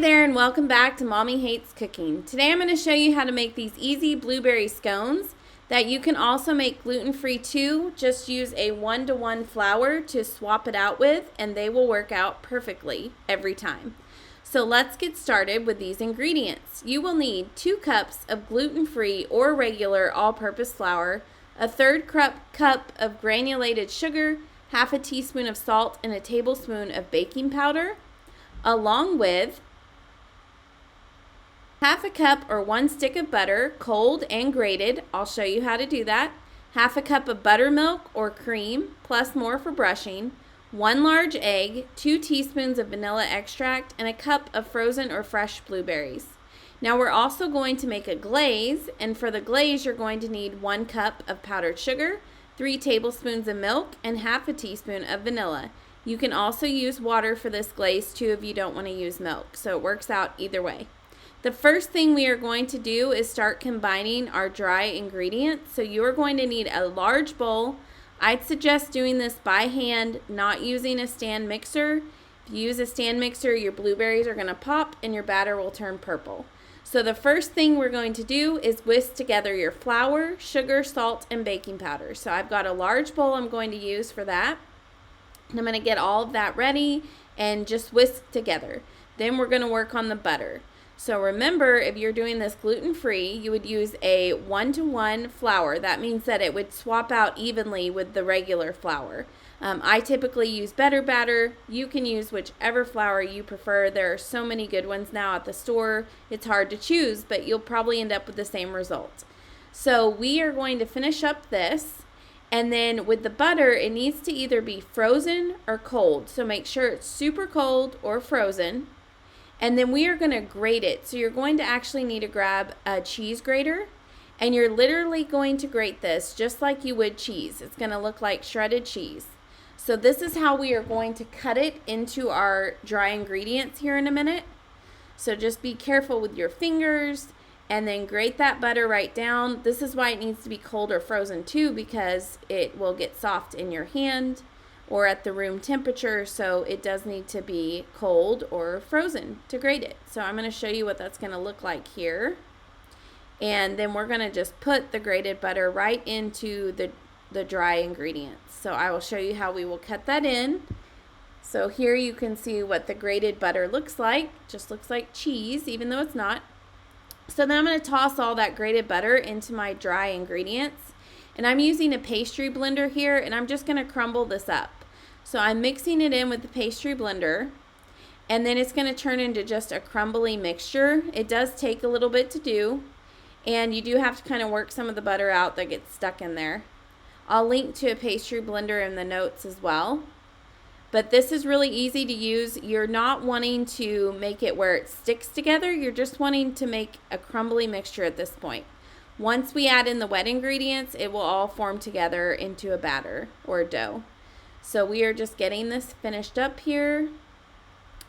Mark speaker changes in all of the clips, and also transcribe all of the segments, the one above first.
Speaker 1: there and welcome back to Mommy Hates Cooking. Today I'm going to show you how to make these easy blueberry scones that you can also make gluten-free too. Just use a 1-to-1 flour to swap it out with and they will work out perfectly every time. So let's get started with these ingredients. You will need 2 cups of gluten-free or regular all-purpose flour, a 1/3 cup of granulated sugar, half a teaspoon of salt, and a tablespoon of baking powder, along with half a cup or 1 stick of butter, cold and grated. I'll show you how to do that. Half a cup of buttermilk or cream, plus more for brushing. 1 large egg, 2 teaspoons of vanilla extract, and a cup of frozen or fresh blueberries. Now we're also going to make a glaze, and for the glaze you're going to need 1 cup of powdered sugar, 3 tablespoons of milk, and half a teaspoon of vanilla. You can also use water for this glaze too if you don't want to use milk, so it works out either way. The first thing we are going to do is start combining our dry ingredients. So you are going to need a large bowl. I'd suggest doing this by hand, not using a stand mixer. If you use a stand mixer, your blueberries are going to pop and your batter will turn purple. So the first thing we're going to do is whisk together your flour, sugar, salt, and baking powder. So I've got a large bowl I'm going to use for that. And I'm going to get all of that ready and just whisk together. Then we're going to work on the butter. So remember, if you're doing this gluten-free, you would use a 1-to-1 flour. That means that it would swap out evenly with the regular flour. I typically use better batter. You can use whichever flour you prefer. There are so many good ones now at the store. It's hard to choose, but you'll probably end up with the same result. So we are going to finish up this. And then with the butter, it needs to either be frozen or cold. So make sure it's super cold or frozen. And then we are going to grate it. So you're going to actually need to grab a cheese grater. And you're literally going to grate this just like you would cheese. It's going to look like shredded cheese. So this is how we are going to cut it into our dry ingredients here in a minute. So just be careful with your fingers. And then grate that butter right down. This is why it needs to be cold or frozen too, because it will get soft in your hand or at the room temperature. So it does need to be cold or frozen to grate it. So I'm going to show you what that's going to look like here. And then we're going to just put the grated butter right into the dry ingredients. So I will show you how we will cut that in. So here you can see what the grated butter looks like. Just looks like cheese, even though it's not. So then I'm going to toss all that grated butter into my dry ingredients. And I'm using a pastry blender here, and I'm just going to crumble this up. So I'm mixing it in with the pastry blender, and then it's going to turn into just a crumbly mixture. It does take a little bit to do, and you do have to kind of work some of the butter out that gets stuck in there. I'll link to a pastry blender in the notes as well. But this is really easy to use. You're not wanting to make it where it sticks together. You're just wanting to make a crumbly mixture at this point. Once we add in the wet ingredients, it will all form together into a batter or a dough. So we are just getting this finished up here.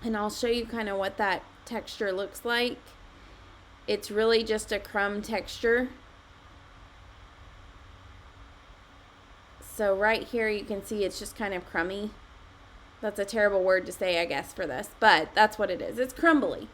Speaker 1: And I'll show you kind of what that texture looks like. It's really just a crumb texture. So right here you can see it's just kind of crummy. That's a terrible word to say, I guess, for this, but that's what it is. It's crumbly.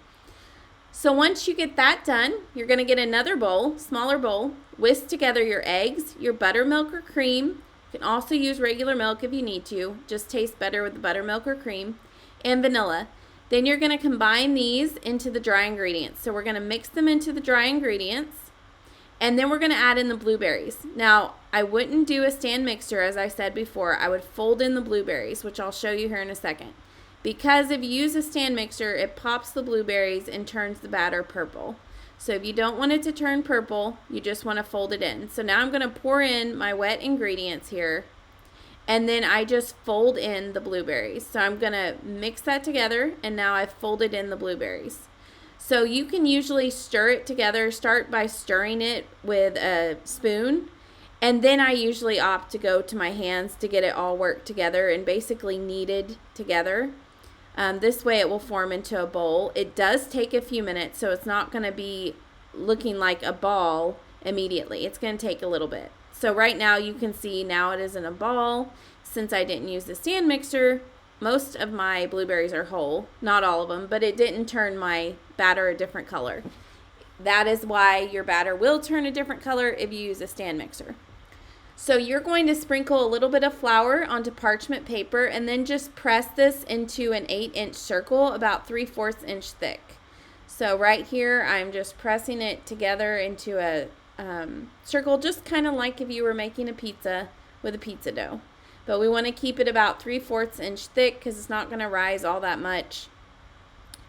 Speaker 1: So once you get that done, you're going to get another bowl, smaller bowl, whisk together your eggs, your buttermilk or cream. You can also use regular milk if you need to. Just tastes better with the buttermilk or cream, and vanilla. Then you're going to combine these into the dry ingredients. So we're going to mix them into the dry ingredients. And then we're going to add in the blueberries. Now, I wouldn't do a stand mixer, as I said before. I would fold in the blueberries, which I'll show you here in a second. Because if you use a stand mixer, it pops the blueberries and turns the batter purple. So if you don't want it to turn purple, you just want to fold it in. So now I'm going to pour in my wet ingredients here. And then I just fold in the blueberries. So I'm going to mix that together, and now I've folded in the blueberries. So you can usually stir it together. Start by stirring it with a spoon. And then I usually opt to go to my hands to get it all worked together and basically kneaded together. This way it will form into a bowl. It does take a few minutes, so it's not going to be looking like a ball immediately. It's going to take a little bit. So right now you can see now it is in a ball. Since I didn't use the stand mixer, most of my blueberries are whole, not all of them, but it didn't turn my batter a different color. That is why your batter will turn a different color if you use a stand mixer. So you're going to sprinkle a little bit of flour onto parchment paper and then just press this into an 8-inch circle about 3/4 inch thick. So right here, I'm just pressing it together into a circle, just kind of like if you were making a pizza with a pizza dough. But we want to keep it about 3/4 inch thick because it's not going to rise all that much.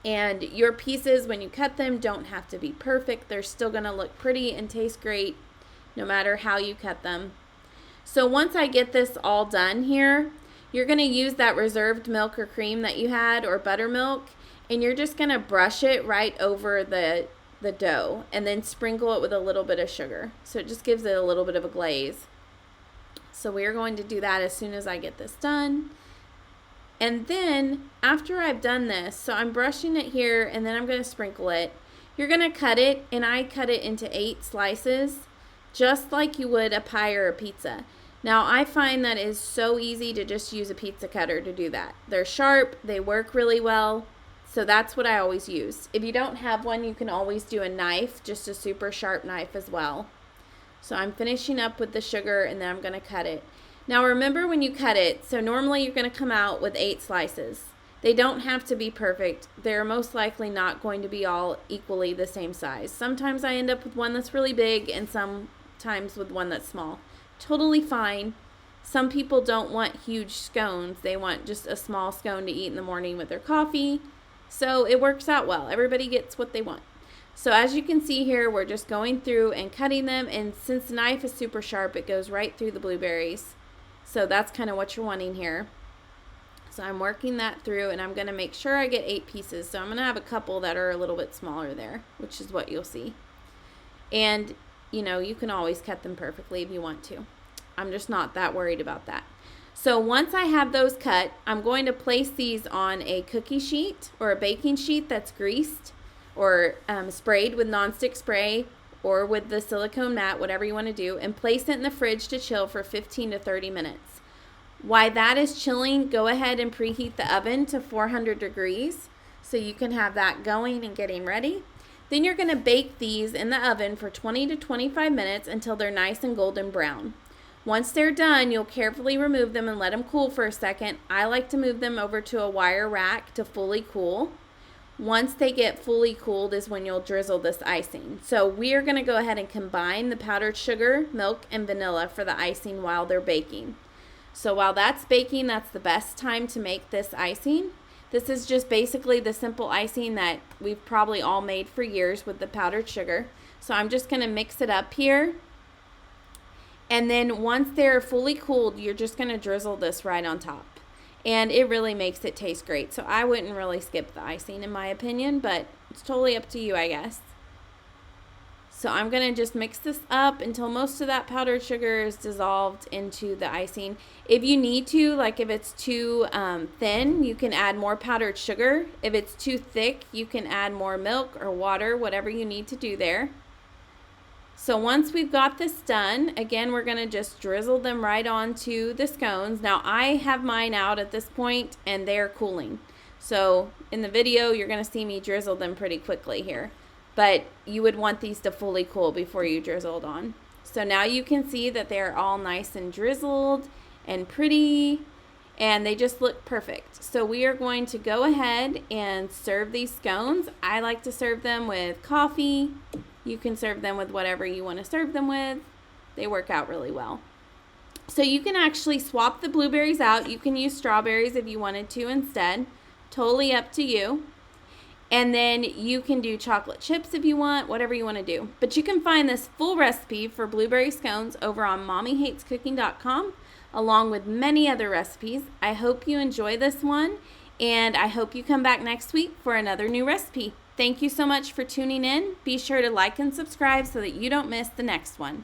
Speaker 1: And your pieces, when you cut them, don't have to be perfect. They're still going to look pretty and taste great no matter how you cut them. So once I get this all done here, you're going to use that reserved milk or cream that you had or buttermilk, and you're just going to brush it right over the dough and then sprinkle it with a little bit of sugar. So it just gives it a little bit of a glaze. So we are going to do that as soon as I get this done. And then after I've done this, so I'm brushing it here and then I'm going to sprinkle it. You're going to cut it, and I cut it into 8 slices, just like you would a pie or a pizza. Now, I find that it is so easy to just use a pizza cutter to do that. They're sharp, they work really well, so that's what I always use. If you don't have one, you can always do a knife, just a super sharp knife as well. So I'm finishing up with the sugar, and then I'm going to cut it. Now, remember when you cut it, so normally you're going to come out with 8 slices. They don't have to be perfect. They're most likely not going to be all equally the same size. Sometimes I end up with one that's really big, and sometimes with one that's small. Totally fine. Some people don't want huge scones. They want just a small scone to eat in the morning with their coffee. So it works out well. Everybody gets what they want. So as you can see here, we're just going through and cutting them. And since the knife is super sharp, it goes right through the blueberries. So that's kind of what you're wanting here. So I'm working that through, and I'm going to make sure I get 8 pieces. So I'm going to have a couple that are a little bit smaller there, which is what you'll see. And you know, you can always cut them perfectly if you want to. I'm just not that worried about that. So once I have those cut, I'm going to place these on a cookie sheet or a baking sheet that's greased or sprayed with nonstick spray or with the silicone mat, whatever you want to do, and place it in the fridge to chill for 15 to 30 minutes. While that is chilling, go ahead and preheat the oven to 400 degrees so you can have that going and getting ready. Then you're going to bake these in the oven for 20 to 25 minutes until they're nice and golden brown. Once they're done, you'll carefully remove them and let them cool for a second. I like to move them over to a wire rack to fully cool. Once they get fully cooled is when you'll drizzle this icing. So we are going to go ahead and combine the powdered sugar, milk, and vanilla for the icing while they're baking. So while that's baking, that's the best time to make this icing. This is just basically the simple icing that we've probably all made for years with the powdered sugar. So I'm just going to mix it up here. And then once they're fully cooled, you're just going to drizzle this right on top. And it really makes it taste great. So I wouldn't really skip the icing in my opinion, but it's totally up to you, I guess. So I'm going to just mix this up until most of that powdered sugar is dissolved into the icing. If you need to, like if it's too thin, you can add more powdered sugar. If it's too thick, you can add more milk or water, whatever you need to do there. So once we've got this done, again, we're going to just drizzle them right onto the scones. Now I have mine out at this point and they're cooling. So in the video, you're going to see me drizzle them pretty quickly here. But you would want these to fully cool before you drizzled on. So now you can see that they're all nice and drizzled and pretty, and they just look perfect. So we are going to go ahead and serve these scones. I like to serve them with coffee. You can serve them with whatever you want to serve them with. They work out really well. So you can actually swap the blueberries out. You can use strawberries if you wanted to instead. Totally up to you. And then you can do chocolate chips if you want, whatever you want to do. But you can find this full recipe for blueberry scones over on mommyhatescooking.com, along with many other recipes. I hope you enjoy this one, and I hope you come back next week for another new recipe. Thank you so much for tuning in. Be sure to like and subscribe so that you don't miss the next one.